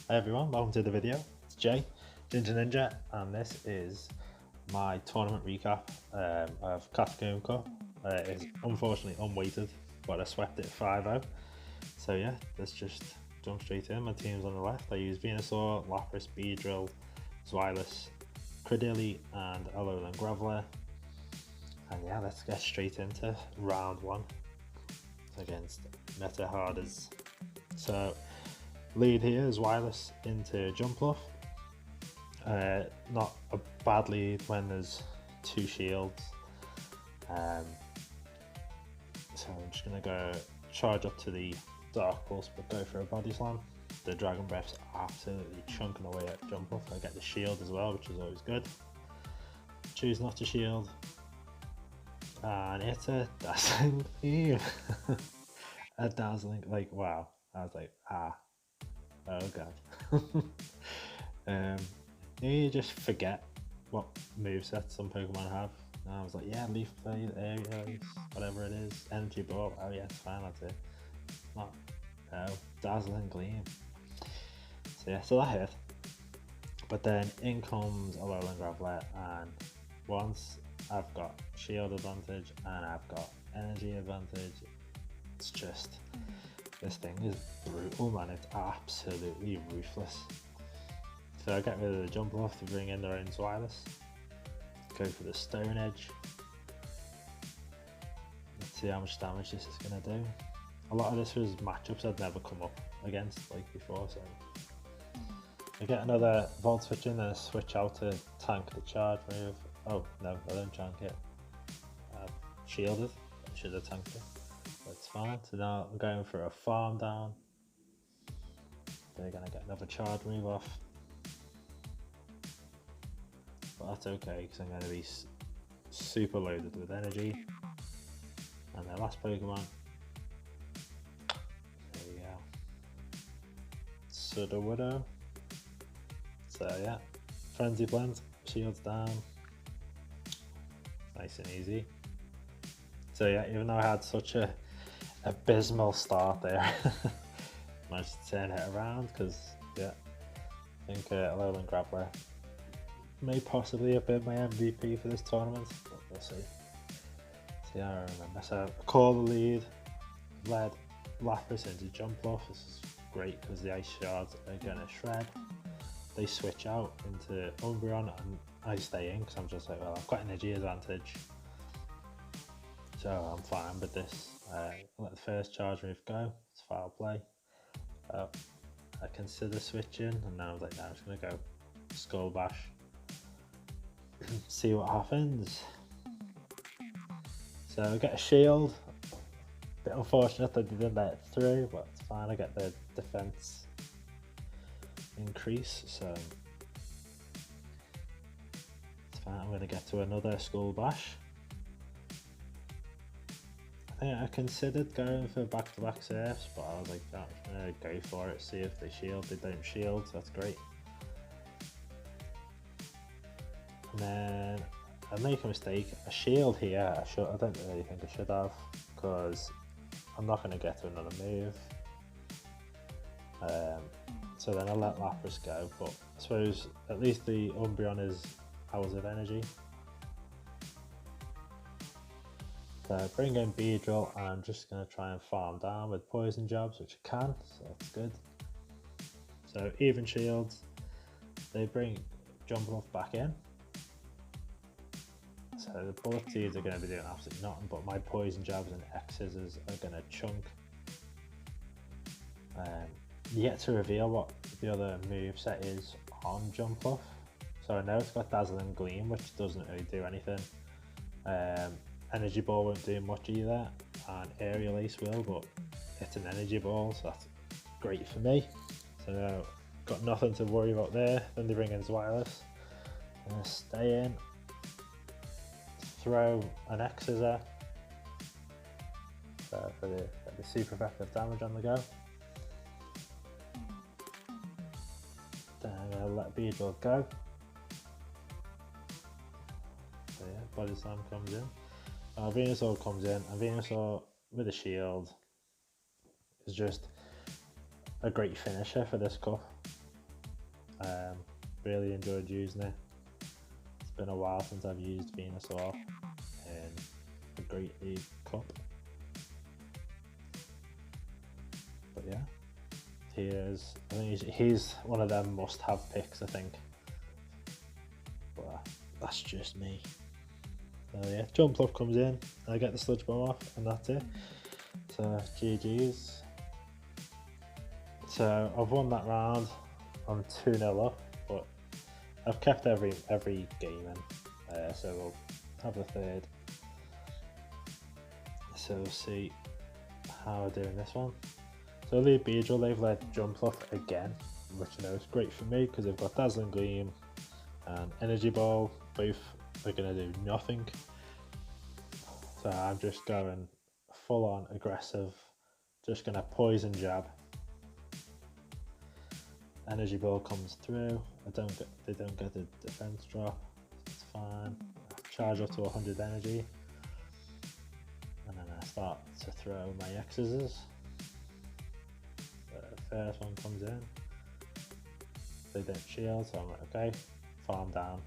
Hi everyone, welcome to the video. It's Jay, Ginger Ninja, and this is my tournament recap of Catacomb Cup. It is unfortunately unweighted, but I swept it 5-0. So yeah, let's just jump straight in. My team's on the left. I use Venusaur, Lapras, Beedrill, Zweilous, Cradily, and Alolan Graveler. And yeah, let's get straight into round one against Meta Harders. So lead here is Wireless into Jumpluff. Not a bad lead when there's two shields. So I'm just going to go charge up to the Dark Pulse but go for a Body Slam. The Dragon Breath's absolutely chunking away at Jumpluff. I get the shield as well, which is always good. Choose not to shield. And it's a dazzling Eve. A dazzling, like, wow. I was like, oh god. You just forget what movesets some Pokemon have. And I was like, yeah, Leaf Blade, Aerials, whatever it is, Energy Ball, oh yeah, it's fine, that's it. Not, no, Dazzling Gleam. So yeah, so that hit. But then in comes Alolan Graveler, and once I've got shield advantage and I've got energy advantage, it's just, this thing is brutal, man. It's absolutely ruthless. So I get rid of the Jumpluff to bring in their own Zweilous. Go for the Stone Edge. Let's see how much damage this is going to do. A lot of this was matchups I'd never come up against like before, so I get another Volt Switch in, then I switch out to tank the charge move. Oh no, I don't tank it. I've shielded. I should have tanked it. That's fine. So now I'm going for a farm down. They're going to get another charge move off. But that's okay because I'm going to be super loaded with energy. And their last Pokemon. There we go. Sudowoodo. So yeah, Frenzy Blend, shields down. Nice and easy. So yeah, even though I had such a abysmal start there, managed to turn it around because yeah, I think Alolan Graveler may possibly have been my MVP for this tournament, but we'll see. So yeah, I remember. So I call the lead, led Lapras into Jumpluff. This is great because the Ice Shards are going to shred. They switch out into Umbreon and I stay in because I'm just like, well, I've got energy advantage. So I'm fine with this. Let the first charge move go. It's foul play. I consider switching and then I was like, no, I'm just going to go Skull Bash. See what happens. So I get a shield. Bit unfortunate that they didn't let it through, but it's fine. I get the defense increase, so it's fine. I'm going to get to another Skull Bash. I think I considered going for back-to-back surfs, but I was like, I'm going to go for it, see if they shield. They don't shield, so that's great. And then I make a mistake. A shield here, I don't really think I should have, because I'm not going to get to another move. So then I'll let Lapras go, but I suppose at least the Umbreon is hours of energy. So bring in Beedrill, and I'm just going to try and farm down with poison jabs, which I can, so that's good. So even shields, they bring Jumpluff back in. So the bullet seeds are going to be doing absolutely nothing, but my poison jabs and X-scissors are going to chunk. Yet to reveal what the other move set is on Jumpluff. So I know it's got Dazzling Gleam, which doesn't really do anything. Energy Ball won't do much either, and Aerial Ace will, but it's an Energy Ball, so that's great for me. So now got nothing to worry about there. Then they bring in Zweilous. I'm going to stay in, throw an X-scissor for the super effective damage on the go. Then I'm going to let Beedrill go. So yeah, Body Slam comes in. Venusaur comes in, and Venusaur with a shield is just a great finisher for this cup. Really enjoyed using it. It's been a while since I've used Venusaur in the Great League Cup. But yeah, I think he's one of them must-have picks, I think. But that's just me. So yeah, Jumpluff comes in, and I get the Sludge Bomb off, and that's it. So GG's. So I've won that round. I'm 2-0 up, but I've kept every game in. So we'll have the third. So we'll see how we're doing this one. So lead Beedrill, they've led Jumpluff again, which I know is great for me because they've got Dazzling Gleam and Energy Ball. Both are going to do nothing. So I'm just going full on aggressive, just going to Poison Jab. Energy Ball comes through. They don't get the defense drop. It's fine. Charge up to 100 energy, and then I start to throw my X's. The first one comes in. They don't shield, so I'm like, okay, farm down.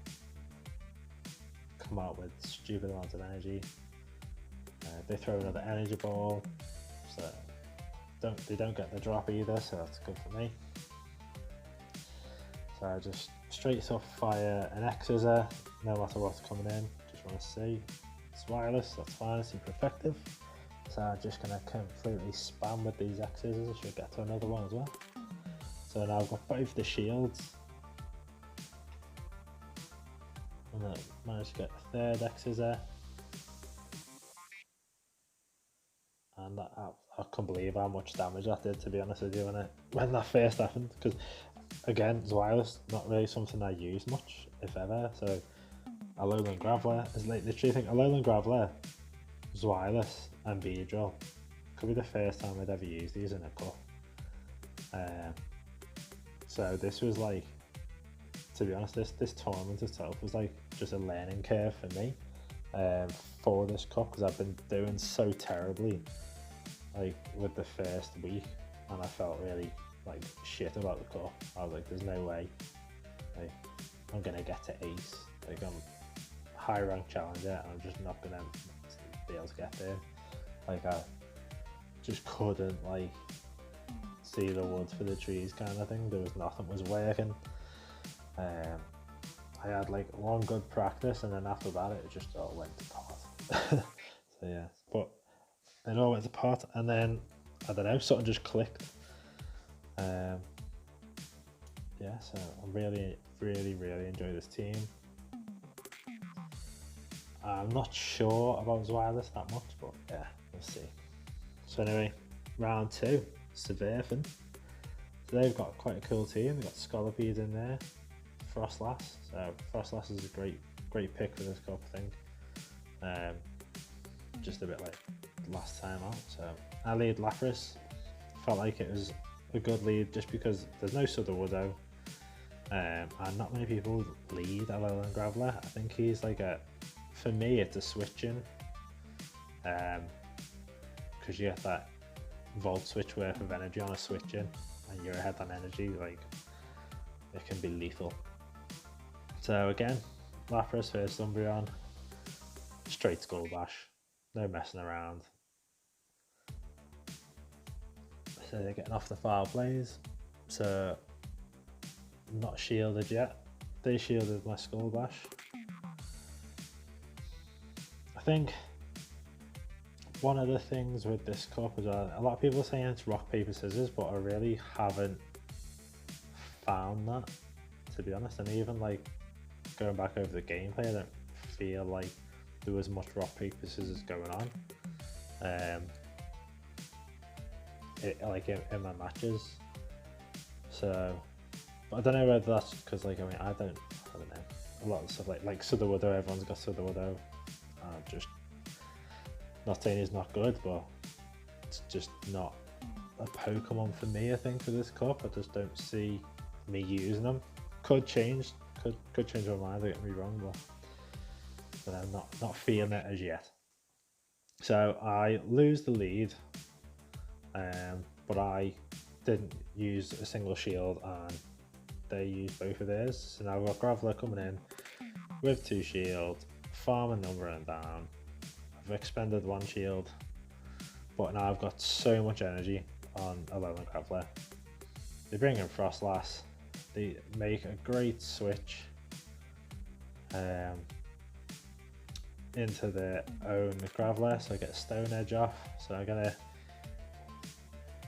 Come out with stupid amounts of energy. They throw another Energy Ball, so they don't get the drop either, so that's good for me. So I just straight off fire an X-Scissor, no matter what's coming in, just want to see. It's wireless, that's fine, super effective. So I'm just going to completely spam with these X-Scissors, should get to another one as well. So now I've got both the shields. And then managed to get the third X-Scissor. And I can't believe how much damage that did, to be honest with you, when that first happened. Because again, it's wireless, not really something I use much, if ever. So Alolan Graveler is like literally, I think Alolan Graveler, Zweilous and Beedrill could be the first time I'd ever used these in a cup. So this was like, to be honest, this tournament itself was like just a learning curve for me for this cup, because I've been doing so terribly like with the first week, and I felt really like shit about the cup. I was like, there's no way like I'm gonna get to ace, like I'm high rank challenger and I'm just not gonna be able to get there. Like I just couldn't like see the woods for the trees kind of thing. There was nothing was working. I had like one good practice, and then after that it just all went to pot. So yeah, but it all went to pot, and then I don't know, something just clicked. Yeah, so I really enjoy this team. I'm not sure about Zweilous that much, but yeah, we'll see. So anyway, round 2, Severfin. So they've got quite a cool team. They've got Scolipede in there, Frostlass. So Frostlass is a great pick for this cup, I think. Just a bit like last time out. So I lead Lapras. Felt like it was a good lead just because there's no Sudowoodo. And not many people lead Alolan Graveler. I think he's like for me it's a switch-in. Because you get that Volt Switch worth of energy on a switch-in, and you're ahead on energy, like it can be lethal. So again, Lapras first Umbreon, straight Skull Bash, no messing around. So they're getting off the foul plays, so not shielded yet. They shielded my Skull Bash. I think one of the things with this cup is a lot of people are saying it's rock, paper, scissors, but I really haven't found that, to be honest. And even like going back over the gameplay, I don't feel like there was much rock, paper, scissors going on. Like in my matches. So, but I don't know whether that's because like I don't know. A lot of stuff like Sudowoodo, everyone's got Sudowoodo. Just not saying he's not good, but it's just not a Pokemon for me. I think for this cup, I just don't see me using them. Could change my mind. Don't get me wrong, but I'm not feeling it as yet. So I lose the lead, but I didn't use a single shield on they use both of theirs. So now I've got Graveler coming in with 2 shield, farming them running down. I've expended 1 shield, but now I've got so much energy on Alolan Graveler. They bring in Frostlass, they make a great switch into their own Graveler, so I get Stone Edge off. So I'm gonna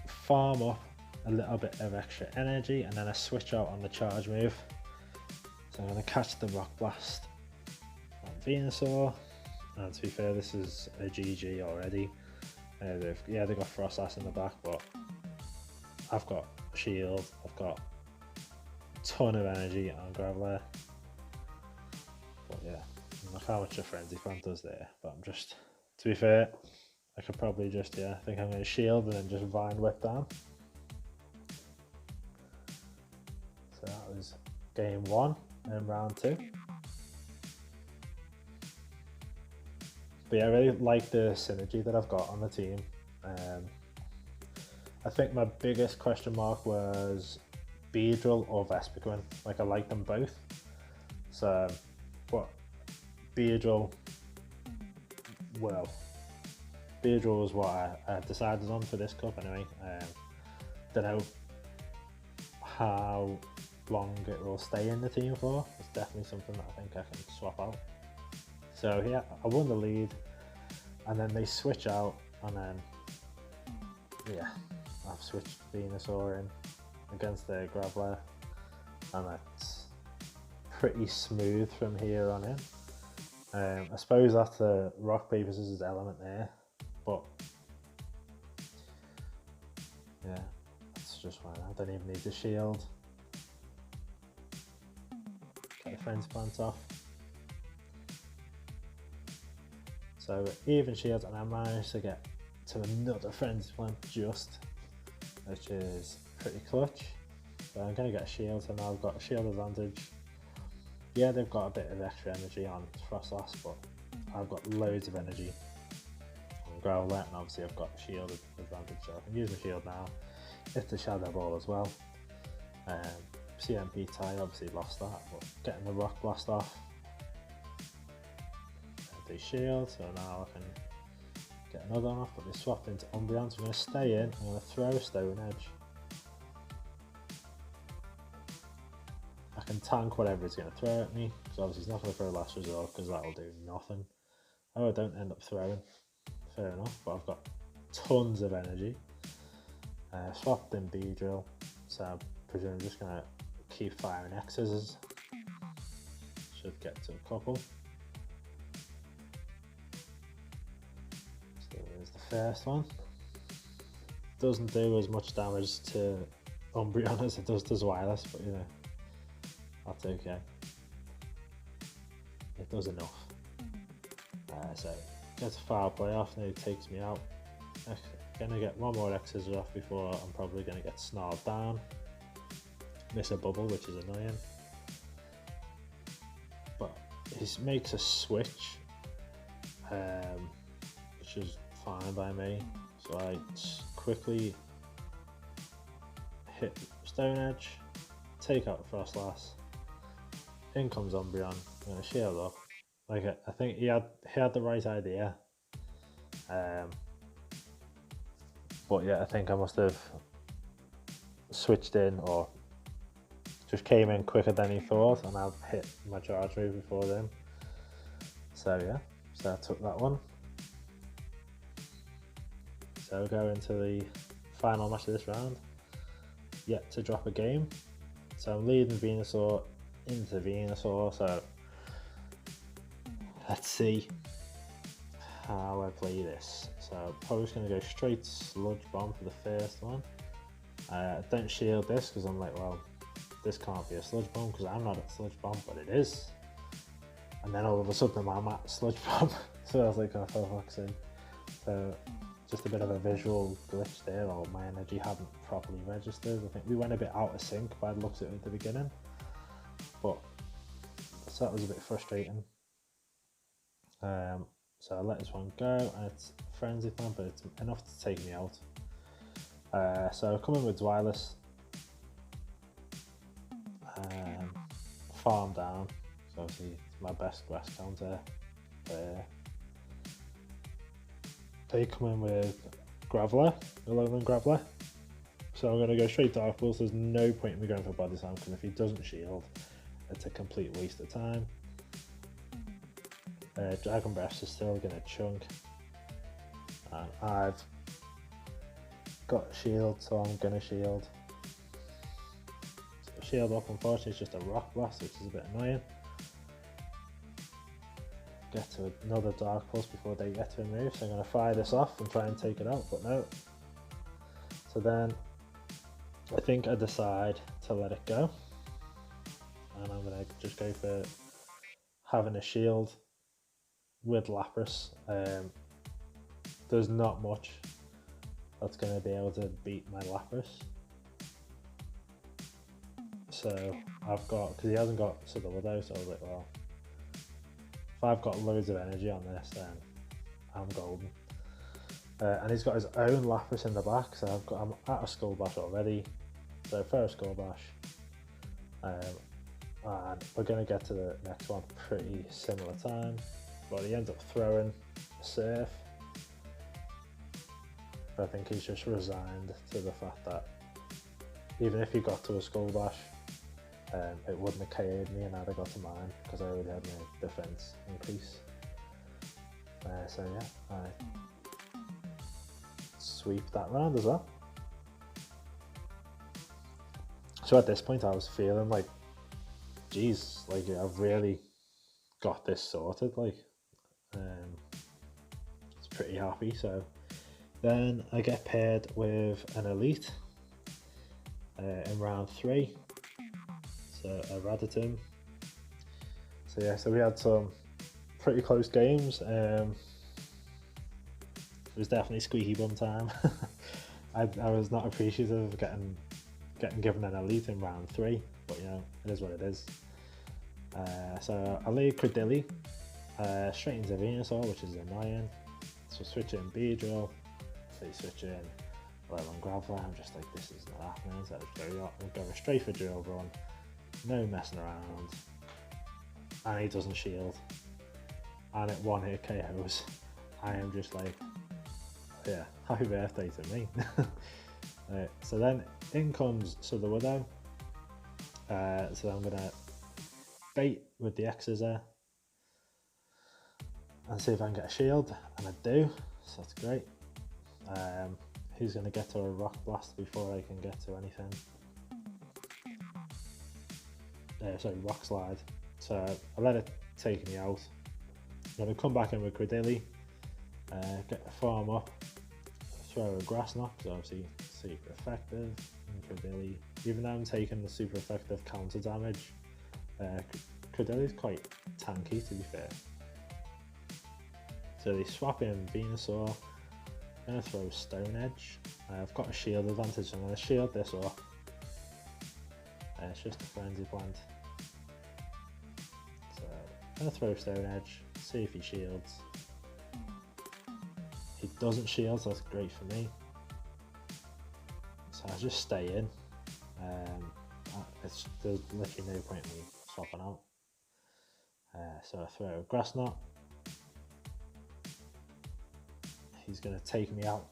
farm up a little bit of extra energy and then I switch out on the charge move. So I'm gonna catch the Rock Blast on Venusaur, and to be fair, this is a GG already. They've got Frostlass in the back, but I've got shield, I've got a ton of energy on Graveler. But yeah, look how much a Frenzy Plant does there. But I'm just, to be fair, I could probably just, I think I'm going to shield and then just Vine Whip down. So that was game 1 in round 2. But yeah, I really like the synergy that I've got on the team. I think my biggest question mark was Beedrill or Vespiquen. Like, I like them both. So, but Beedrill, well, Beedrill was what I decided on for this cup anyway. Don't know how long it will stay in the team for. It's definitely something that I think I can swap out. So yeah, I won the lead, and then they switch out, and then yeah, I've switched Venusaur in against their Graveler, and that's pretty smooth from here on in. I suppose that's the rock paper scissors element there, but yeah, that's just fine. I don't even need the shield. Get the Frenzy Plant off. So even shields, and I managed to get to another Frenzy Plant just, which is pretty clutch. So I'm going to get a shield, so now I've got a shield advantage. Yeah, they've got a bit of extra energy on Frostlass, but I've got loads of energy on Growlithe, and obviously I've got shield advantage, so I can use my shield now. Hit the Shadow Ball as well. CMP tie obviously lost that, but getting the Rock Blast off. The shield, so now I can get another one off, but they swapped into Umbreon, so I'm going to stay in. I'm going to throw Stone Edge. I can tank whatever it's going to throw at me, because obviously it's not going to throw Last Resort, because that'll do nothing. Oh, I don't end up throwing. Fair enough, but I've got tons of energy. Swapped in Beedrill, so I presume I'm just going to keep firing X's. Should get to a couple. So there's the first one. Doesn't do as much damage to Umbreon as it does to Zweilous, but you know, that's okay. It does enough. So gets a foul play off, now he takes me out. Gonna get one more X's off before I'm probably gonna get snarled down. Miss a bubble, which is annoying. But he makes a switch, which is fine by me. So I quickly hit Stone Edge, take out the Frostlass. In comes Umbreon. I'm gonna shield up. Like, I think he had the right idea. But yeah, I think I must have switched in, or just came in quicker than he thought, and I've hit my charge move before then. So yeah, so I took that one. So go into the final match of this round. Yet to drop a game. So I'm leading Venusaur into Venusaur, so let's see how I play this. So I'm probably just going to go straight Sludge Bomb for the first one. Don't shield this because I'm like, well, this can't be a Sludge Bomb because I'm not at Sludge Bomb, but it is. And then all of a sudden I'm at Sludge Bomb. So I was like, oh, for fuck's sake. So just a bit of a visual glitch there, or my energy hadn't properly registered. I think we went a bit out of sync by the looks of it at the beginning. But so that was a bit frustrating. So I let this one go, and it's Frenzy Plant, but it's enough to take me out. So coming with Zweilous, farm down. So obviously it's my best quest counter there. They come in with Graveler, a Lowland Graveler. So I'm going to go straight Dark Pulse. There's no point in me going for Body Slam because if he doesn't shield, it's a complete waste of time. Dragon Breath is still going to chunk. And I've got shield, so I'm going to shield. So shield up, unfortunately, it's just a Rock Blast, which is a bit annoying. Get to another Dark Pulse before they get to a move, so I'm going to fire this off and try and take it out, but no. So then I think I decide to let it go, and I'm going to just go for having a shield with Lapras. There's not much that's going to be able to beat my Lapras. So I've got, because he hasn't got Southern Widow, so I was like, well, if I've got loads of energy on this, then I'm golden. And he's got his own Lapras in the back, so I'm at a Skull Bash already. So first Skull Bash, and we're going to get to the next one pretty similar time. But he ends up throwing a Surf. But I think he's just resigned to the fact that even if he got to a Skull Bash, it wouldn't have KO'd me and I'd have got to mine because I already had my defense increase. So yeah, I sweep that round as well. So at this point I was feeling like, geez, like I've really got this sorted, like it's pretty happy. So then I get paired with an Elite in round 3. So a Raditum. So yeah, so we had some pretty close games. It was definitely squeaky bum time. I was not appreciative of getting given an Elite in round 3, but you know, it is what it is. So I laid Credilli straight into Venusaur, which is annoying. So switch in Beedrill, so you switch in Lowland Graveler. I'm just like, this is not happening. So I'm going straight for Drill Run, no messing around, and he doesn't shield, and it one hit KOs. I am just like, yeah, happy birthday to me. So then in comes Southern Widow. So I'm gonna bait with the X's there and see if I can get a shield, and I do, so that's great. He's gonna get to a Rock Blast before I can get to anything. Sorry, Rock Slide. So I let it take me out. I'm gonna come back in with Credilli, get the farm up, throw a Grass Knot, because obviously super effective. And Credilli, even though I'm taking the super effective counter damage, Credilli is quite tanky, to be fair. So they swap in Venusaur. I'm going to throw Stone Edge. I've got a shield advantage, so I'm going to shield this off. It's just a Frenzy Plant. So I'm going to throw Stone Edge, see if he shields. He doesn't shield, so that's great for me. So I just stay in. There's literally no point in me swapping out. So I throw a Grass Knot. He's going to take me out.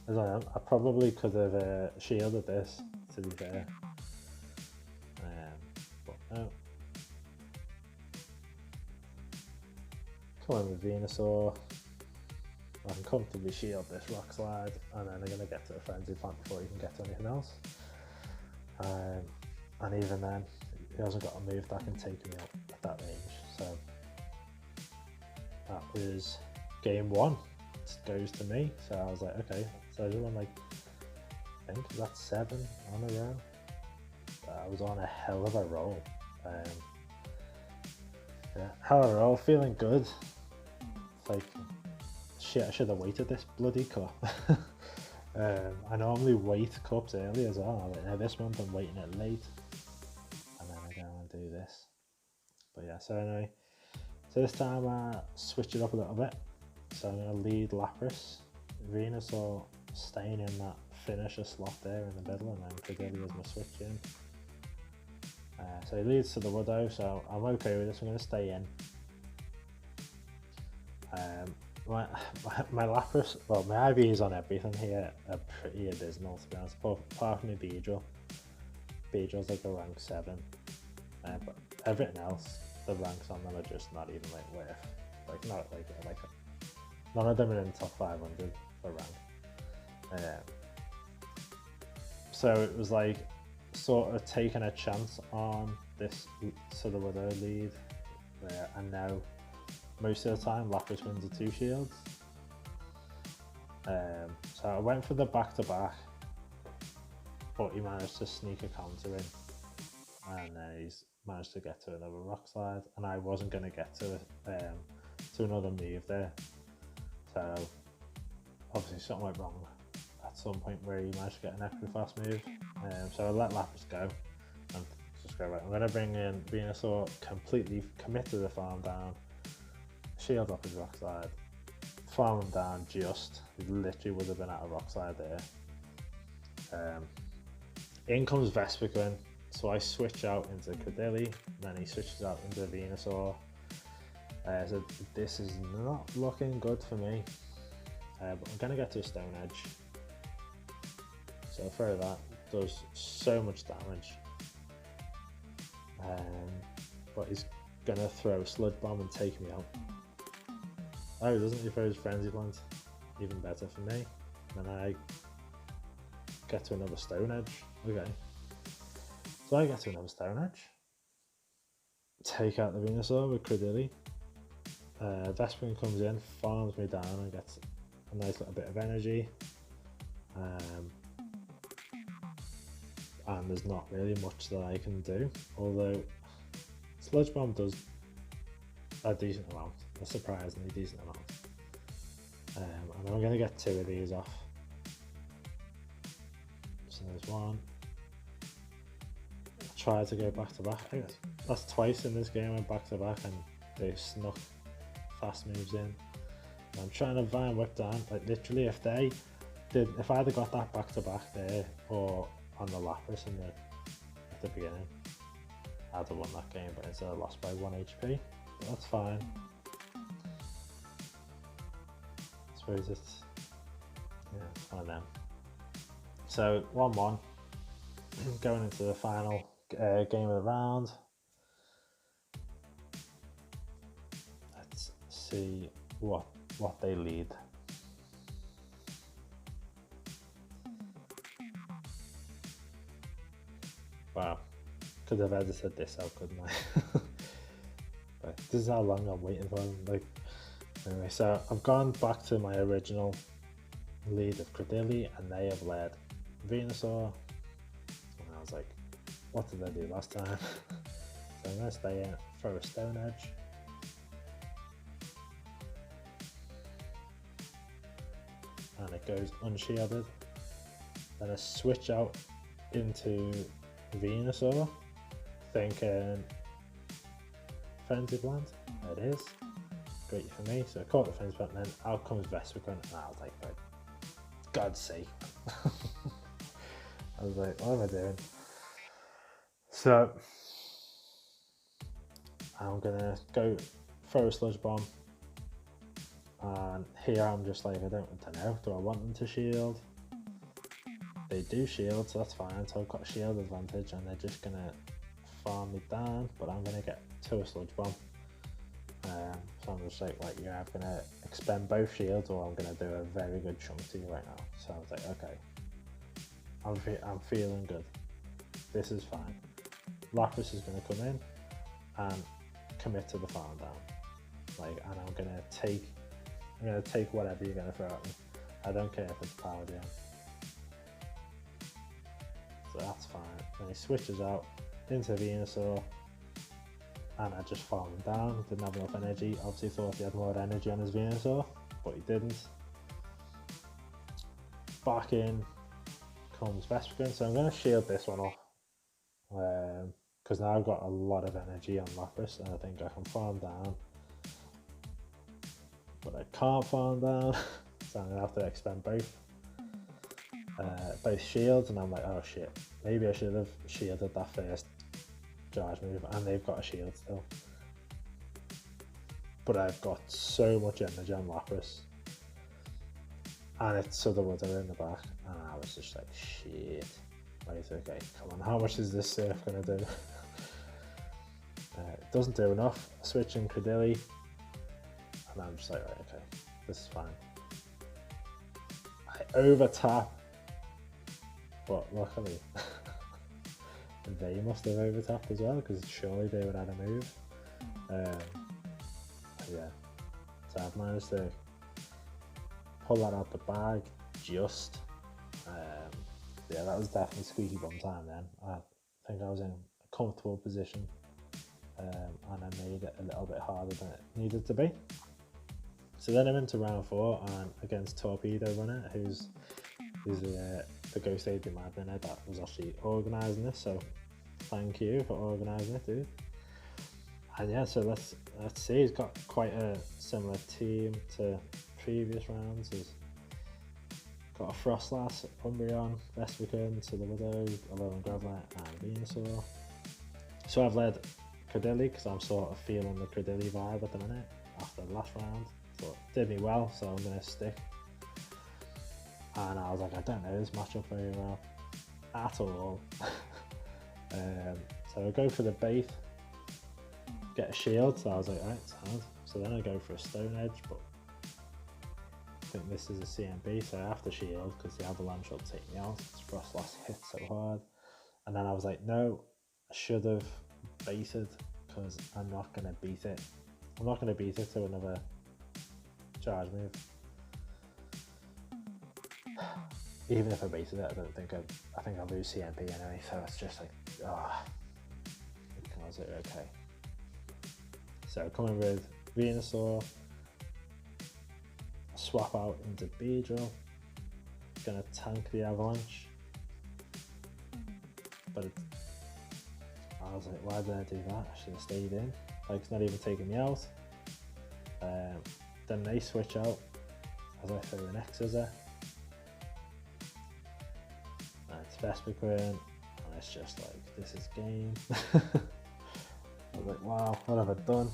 As I am, I probably could have shielded this, to be fair. But no. Come in with Venusaur. I can comfortably shield this Rock Slide, and then I'm going to get to a Frenzy Plant before he can get to anything else. And even then, he hasn't got a move that can take me out at that range. So that was game 1. It goes to me. So I was like, okay. So I just won, like, I think that's 7 on a row. I was on a hell of a roll. Yeah, hell of a roll. Feeling good. It's like, shit, I should have waited this bloody cup. I normally wait cups early as well. Like, now this month I'm waiting it late, and then I go and do this. But yeah, so anyway, so this time I switch it up a little bit. So I'm going to lead Lapras, Venusaur staying in that finisher slot there in the middle, and then Credilli as my switch in. So So he leads to the Widow, so I'm okay with this. I'm going to stay in. My Lapras, well, my IVs on everything here are pretty abysmal, to be honest, apart from my Beedrill. Beedrill's like a rank 7, but everything else, the ranks on them are just not even like worth, like not like none of them are in the top 500 for rank. So it was like sort of taking a chance on this to the Widow lead, and now most of the time Lapras wins the 2 shields. So I went for the back-to-back, but he managed to sneak a counter in, and he's managed to get to another rock slide, and I wasn't going to get to another move there. So obviously something went wrong at some point where he managed to get an extra fast move. So I let Lapras go and just go, right, I'm going to bring in Venusaur, completely commit to the farm down, shield up his rock slide, farm him down just. He literally would have been at a rock slide there. In comes Vespiquen, so I switch out into Credilli, then he switches out into Venusaur. So this is not looking good for me, but I'm going to get to a Stone Edge. So throw that, does so much damage. But he's going to throw a Sludge Bomb and take me out. Oh, doesn't he throw his Frenzy Plant? Even better for me. Then I get to another Stone Edge. Okay. So I get to another Stone Edge. Take out the Venusaur with Credilli. Vespiquen comes in, farms me down and gets a nice little bit of energy. And there's not really much that I can do, although Sludge Bomb does a decent amount, a surprisingly decent amount. And I'm going to get 2 of these off. So there's one. I tried to go back to back. I think that's twice in this game I went back to back and they snuck fast moves in. And I'm trying to Vine Whip down, like literally if I had got that back to back there or on the Lapras at the beginning, I'd have won that game, but instead I lost by 1 HP, but that's fine. I suppose it's one of them. So 1-1, going into the final game of the round. Let's see what they lead. Wow, could have edited this out, couldn't I? But this is how long I'm waiting for them. Like, anyway, so I've gone back to my original lead of Credilli, and they have led Venusaur. And I was like, what did I do last time? So I'm going to stay in, throw a Stone Edge. And it goes unshielded. Then I switch out into Venusaur, thinking Frenzy Plant. It is great for me. So I caught the Frenzy Plant, and then out comes Vespiquen, and I was like, for God's sake. I was like, what am I doing? So I'm gonna go throw a Sludge Bomb, and here I'm just like, I don't know, do I want them to shield? They do shield, so that's fine, so I've got a shield advantage, and they're just gonna farm me down, but I'm gonna get to a Sludge Bomb. So I'm just like, right, yeah, I'm gonna expend both shields, or I'm gonna do a very good chunk to you right now. So I was like, okay, I'm feeling good. This is fine. Lapras is gonna come in and commit to the farm down, like, and I'm gonna take whatever you're gonna throw at me. I don't care if it's power jam. So that's fine. Then he switches out into Venusaur, and I just farmed him down. Didn't have enough energy. Obviously thought he had more energy on his Venusaur, but he didn't. Back in comes Vespiquen, so I'm going to shield this one off, because now I've got a lot of energy on Lapras, and I think I can farm down. But I can't farm down, so I'm going to have to expend both shields, and I'm like, oh shit, maybe I should have shielded that first charge move, and they've got a shield still. But I've got so much energy on Lapras, and it's Southern Widow in the back, and I was just like, shit. Right, okay, come on, how much is this surf gonna do? It doesn't do enough. Switching Credilli, and I'm just like, right, okay, this is fine. I over tap, but luckily they must have over tapped as well, because surely they would have had a move. Yeah, so I've managed to pull that out the bag just. Yeah, that was definitely squeaky bum time then. I think I was in a comfortable position, and I made it a little bit harder than it needed to be. So then I'm into round 4 and against Torpedo Runner, who's the Ghost Age Madman that was actually organising this, so thank you for organising it, dude. And yeah, so let's see, he's got quite a similar team to previous rounds. He's got a Frostlass, Umbreon, Vespiquen, Southern Widow, Alolan Graveler and Venusaur. So I've led Credilli because I'm sort of feeling the Credilli vibe at the minute after the last round. But did me well, so I'm going to stick. And I was like, I don't know this matchup very well at all. So I go for the bait, get a shield, so I was like, alright, sound. So then I go for a Stone Edge, but I think this is a CMB, so I have to shield because the Avalanche will take me out. Frostlass hit so hard. And then I was like, no, I should have baited because I'm not going to beat it. I'm not going to beat it to another charge move. Even if I baited it, I don't think I think I'll lose CMP anyway, so it's just like, I was like, okay. So coming with Venusaur, swap out into Beedrill, gonna tank the Avalanche, but I was like, why did I do that? I should have stayed in. Like, it's not even taking me out. Then they switch out as I throw an X-Scissor. And it's Vespiquen, and it's just like, this is game. I was like, wow, what have I done?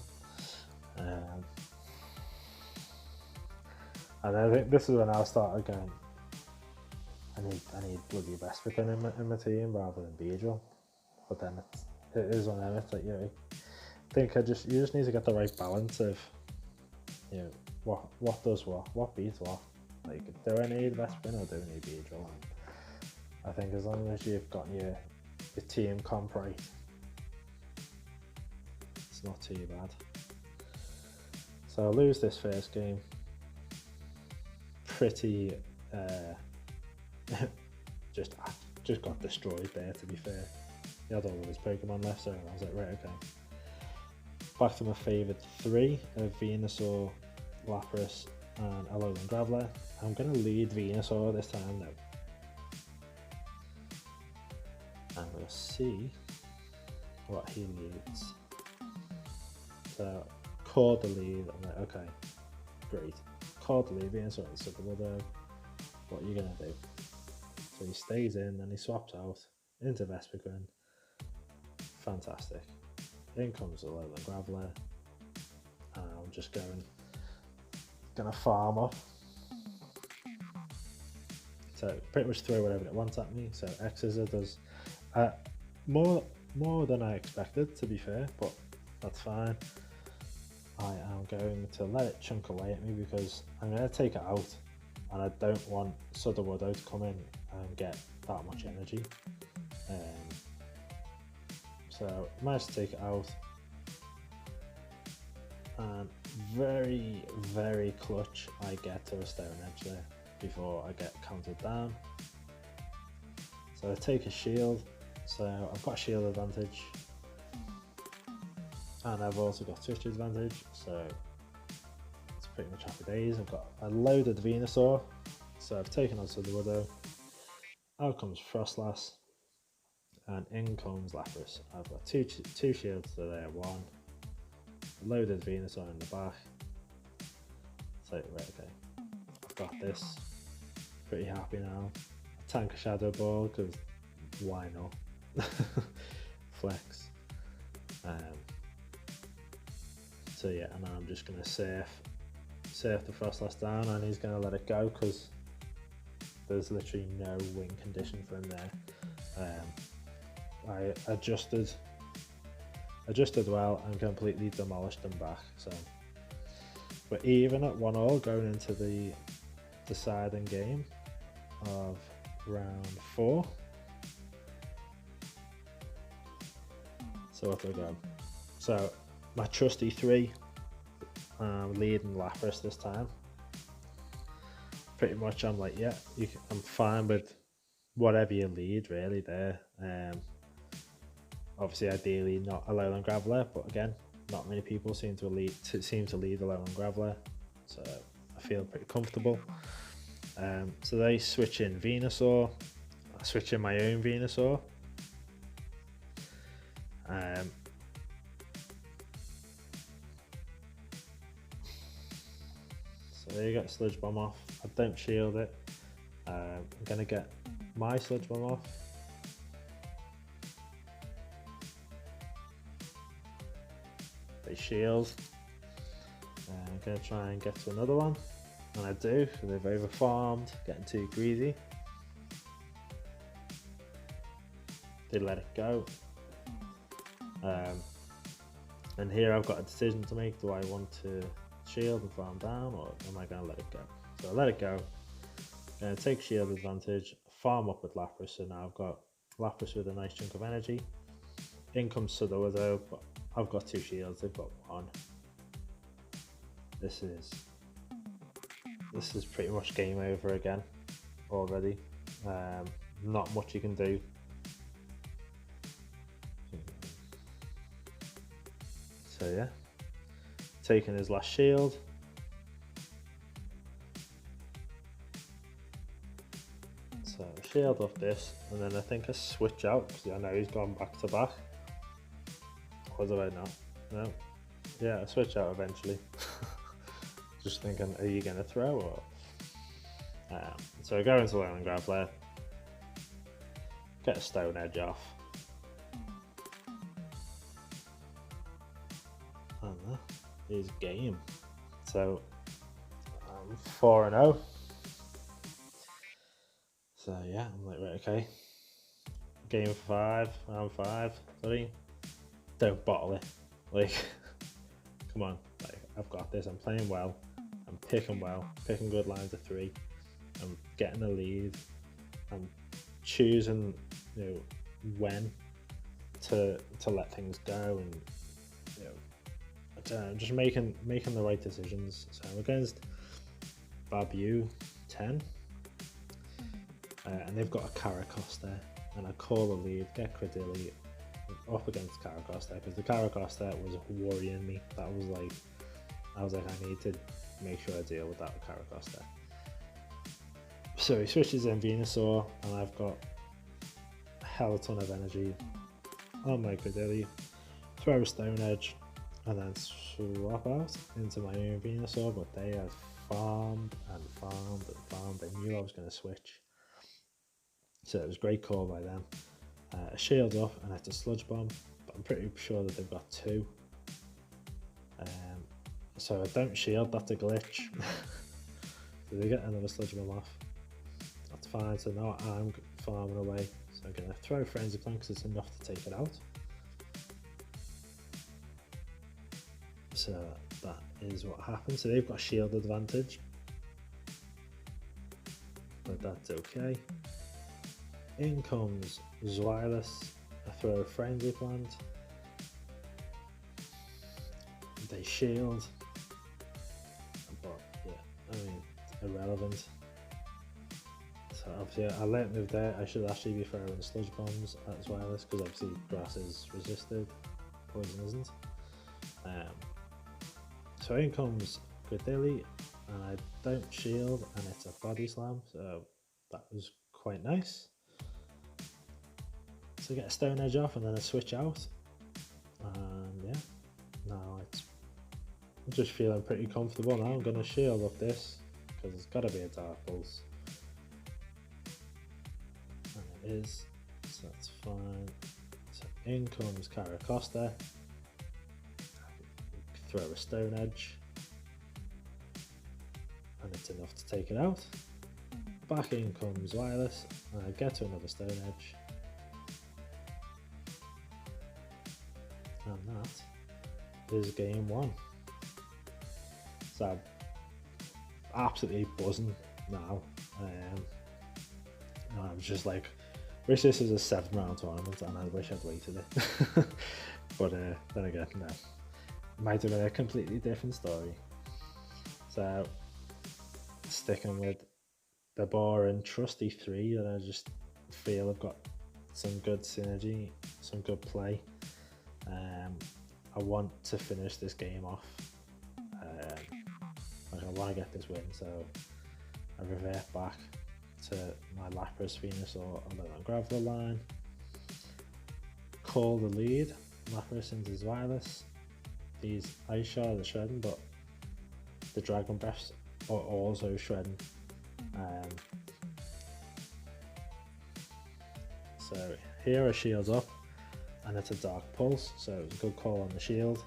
And I think this is when I started going, I need bloody Vespiquen in my team rather than Beedrill. But then it is one of them, it's like, you know, I think you just need to get the right balance of, you know, what does what beats what. Like, do I need Vespiquen or do I need Beedrill? I think as long as you've got your team comp right, it's not too bad. So I lose this first game. Pretty, just got destroyed there, to be fair. He had all of his Pokemon left, so I was like, right, okay. Back to my favourite 3 of Venusaur, Lapras and Alolan Graveler. I'm going to lead Venusaur this time though. And we'll see what he needs. So, called the lead. I'm like, okay, great. Called the lead, Venusaur and Southern Widow. What are you going to do? So he stays in, then he swaps out into Vespiquen. Fantastic. In comes Alolan Graveler. And I'm just gonna farm up. So pretty much throw whatever it wants at me. So X-Scissor does more than I expected, to be fair, but that's fine. I am going to let it chunk away at me because I'm going to take it out, and I don't want Southern Widow to come in and get that much energy. So I managed to take it out, and very, very clutch I get to a Stone Edge there before I get counted down. So I take a shield, so I've got shield advantage, and I've also got switch advantage, so it's pretty much happy days. I've got a loaded Venusaur, so I've taken on Southern Widow. Out comes Frostlass, and in comes Lapras. I've got two shields to there, one loaded Venusaur in the back. So right, okay, I've got this. Pretty happy now. Tank a Shadow Ball because why not? Flex. So yeah, and I'm just going to surf the Frostlass down, and he's going to let it go because there's literally no win condition for him there. I adjusted well and completely demolished them back. So, but even at 1-1 going into the deciding game of round 4. So off we go. So my trusty 3, leading Lapras this time. Pretty much I'm like, yeah, I'm fine with whatever you lead really there. Obviously ideally not a Lowland Graveler, but again, not many people seem to lead a Lowland Graveler, so I feel pretty comfortable. So they switch in Venusaur, I switch in my own Venusaur. So there you get Sludge Bomb off. I don't shield it. I'm gonna get my Sludge Bomb off. They shield. I'm gonna try and get to another one, and I do. So they've over farmed, getting too greedy. They let it go. And here I've got a decision to make. Do I want to shield and farm down, or am I going to let it go? So I let it go. Take shield advantage, farm up with Lapras. So now I've got Lapras with a nice chunk of energy. In comes Sudowoodo though, but I've got 2 shields, they've got 1. This is pretty much game over again already. Not much you can do. So yeah, taking his last shield. So shield off this, and then I think I switch out because I know he's gone back to back. Or do I not? No. Yeah, I switch out eventually. Just thinking, are you going to throw or? So I go into Lowland Graveler, get a Stone Edge off. And that is game. So I'm 4-0. So yeah, I'm like, right, okay. Game 5, round 5, sorry. Don't bottle it. Like, come on. Like, I've got this. I'm playing well. I'm picking well. Picking good lines of 3. I'm getting a lead. I'm choosing, when to let things go, and I'm just making the right decisions. So I'm against Babu 10, and they've got a Caracos there, and I call a lead, get Credilli up against Caracos there, because the Caracos there was worrying me. That was like, I was like, I need to make sure I deal with that with Caracos there. So he switches in Venusaur, and I've got a hell of a ton of energy on my Credilli, throw a Stone Edge, and then swap out into my own Venusaur, but they have farmed and farmed and farmed. They knew I was going to switch, so it was a great call by them. A shield off, and it's a Sludge Bomb, but I'm pretty sure that they've got 2. So I don't shield, that's a glitch. So they get another Sludge Bomb off. That's fine, so now I'm farming away. So I'm going to throw Frenzy Plant because it's enough to take it out. So that is what happened. So they've got shield advantage, but that's okay. In comes Zweilous. I throw a Frenzy Plant. They shield, but yeah, I mean, irrelevant. So obviously I let move there. I should actually be throwing Sludge Bombs at Zweilous because obviously grass is resisted, poison isn't. So in comes Credilli, and I don't shield, and it's a Body Slam, so that was quite nice. So get a Stone Edge off, and then I switch out, and yeah, now I'm just feeling pretty comfortable now. I'm going to shield up this, because it's got to be a Dark Pulse. And it is, so that's fine. So in comes Caracosta. throw a Stone Edge, and it's enough to take it out. Back in comes Wireless, and I get to another Stone Edge. And that is game one. So I'm absolutely buzzing now. I'm just like, wish this was a 7-round tournament and I wish I'd waited it. But then again, no. Might have been a completely different story. So, sticking with the boring trusty 3 that I just feel have got some good synergy, some good play. I want to finish this game off. Like I want to get this win, so I revert back to my Lapras, Venusaur, and Graveler line. Call the lead. Lapras into his Wireless. These Ice Shards are shredding, but the Dragon Breaths are also shredding. So here are shields up, and it's a Dark Pulse, so it's a good call on the shield.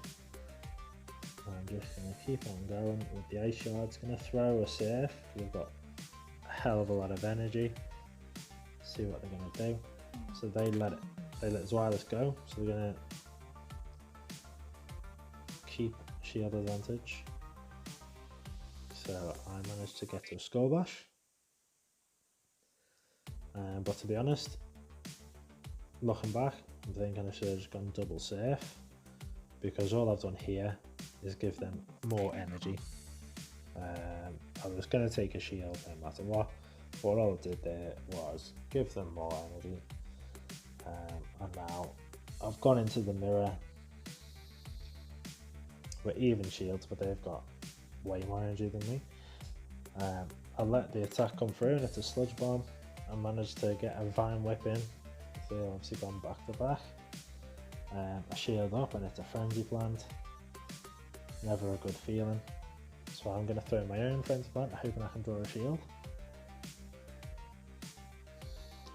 I'm just going to keep on going with the Ice Shard. Going to throw a Surf, we've got a hell of a lot of energy. See what they're going to do. So they let Wireless go, so they're going to keep shield advantage. So I managed to get to a Skull Bash. But to be honest, looking back, I'm thinking I should have just gone double Surf, because all I've done here is give them more energy. I was going to take a shield no matter what, but all I did there was give them more energy. And now I've gone into the mirror with even shields, but they've got way more energy than me. I let the attack come through, and it's a Sludge Bomb. I managed to get a Vine Whip in, so they've obviously gone back to back. I shield up, and it's a Frenzy Plant. Never a good feeling. So I'm going to throw my own Frenzy Plant, hoping I can draw a shield.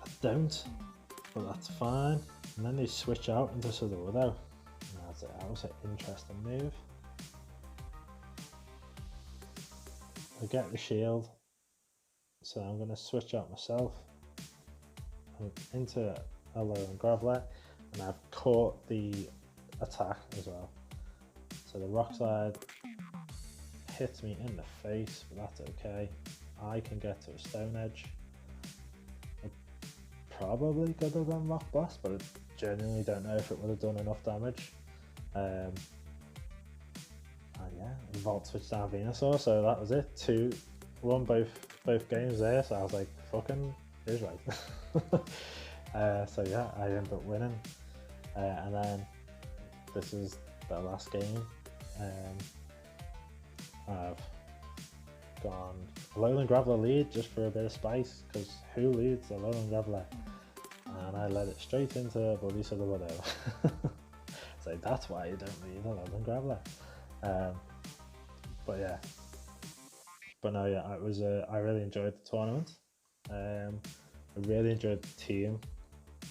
I don't, but that's fine. And then they switch out into Sudowoodo. That was an interesting move. I get the shield, so I'm going to switch out myself into a Alolan Graveler, and I've caught the attack as well. So the Rock Slide hits me in the face, but that's okay. I can get to a Stone Edge. I probably could have done Rock Blast, but I genuinely don't know if it would have done enough damage. And yeah, Volt switched down Venusaur, so that was it. 2-1 both games there, so I was like, fucking is right. So yeah, I ended up winning. And then this is the last game. I've gone Alolan Graveler lead just for a bit of spice, because who leads Alolan Graveler? And I led it straight into bloody Sudowoodo. So that's why you don't lead Alolan Graveler. But yeah, it was I really enjoyed the tournament. I really enjoyed the team.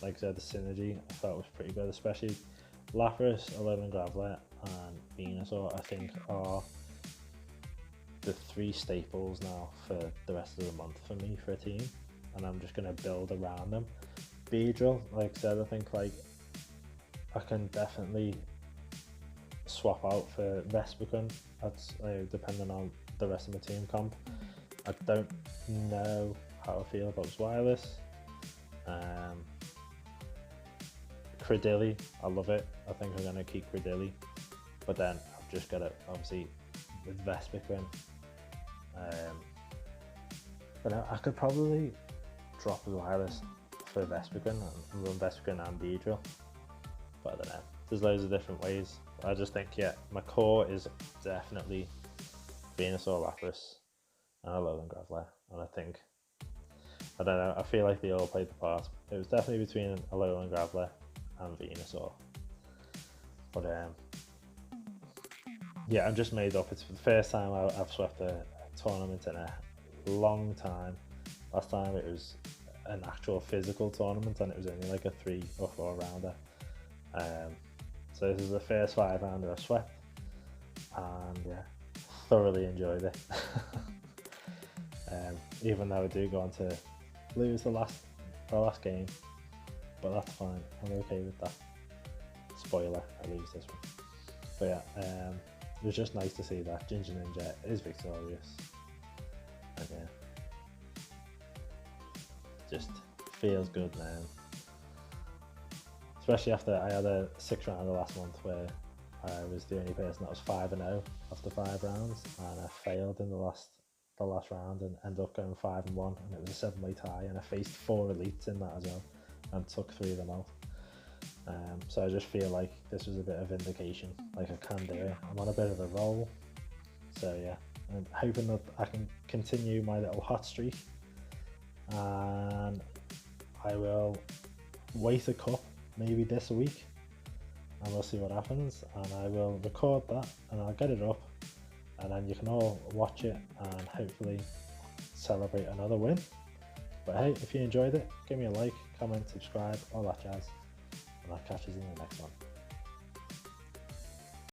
Like I said, the synergy I felt was pretty good, especially Lapras, Alolan Graveler, and Venusaur. I think are the 3 staples now for the rest of the month for me for a team, and I'm just gonna build around them. Beedrill, like I said, I think like I can definitely swap out for Vespiquen. That's depending on the rest of my team comp. I don't know how I feel about Wireless. Credilli, I love it. I think I'm gonna keep Credilli, but then I've just got to obviously with Vespiquen. But I could probably drop the Wireless for Vespiquen and run Vespiquen and Beedrill. But I don't know. There's loads of different ways. I just think, yeah, my core is definitely Venusaur, Lapras, and Alolan Graveler. And I think, I don't know, I feel like they all played the part. It was definitely between Alolan Graveler and Venusaur. But yeah, I'm just made up. It's the first time I've swept a tournament in a long time. Last time it was an actual physical tournament, and it was only like a 3 or 4 rounder. So this is the first 5 rounder I swept. and yeah, thoroughly enjoyed it. Even though I do go on to lose the last game, but that's fine. I'm okay with that. Spoiler: I lose this one. But yeah, it was just nice to see that Ginger Ninja is victorious, and yeah, just feels good now. Especially after I had a 6 rounder last month where I was the only person that was 5-0 after 5 rounds, and I failed in the last round and ended up going 5-1, and it was a 7-way tie, and I faced 4 elites in that as well, and took 3 of them out. So I just feel like this was a bit of vindication, like I can do it. I'm on a bit of a roll, so yeah, I'm hoping that I can continue my little hot streak, and I will wait a cup maybe this week, and we'll see what happens, and I will record that and I'll get it up, and then you can all watch it and hopefully celebrate another win. But hey, if you enjoyed it, give me a like, comment, subscribe, all that jazz, and I'll catch you in the next one.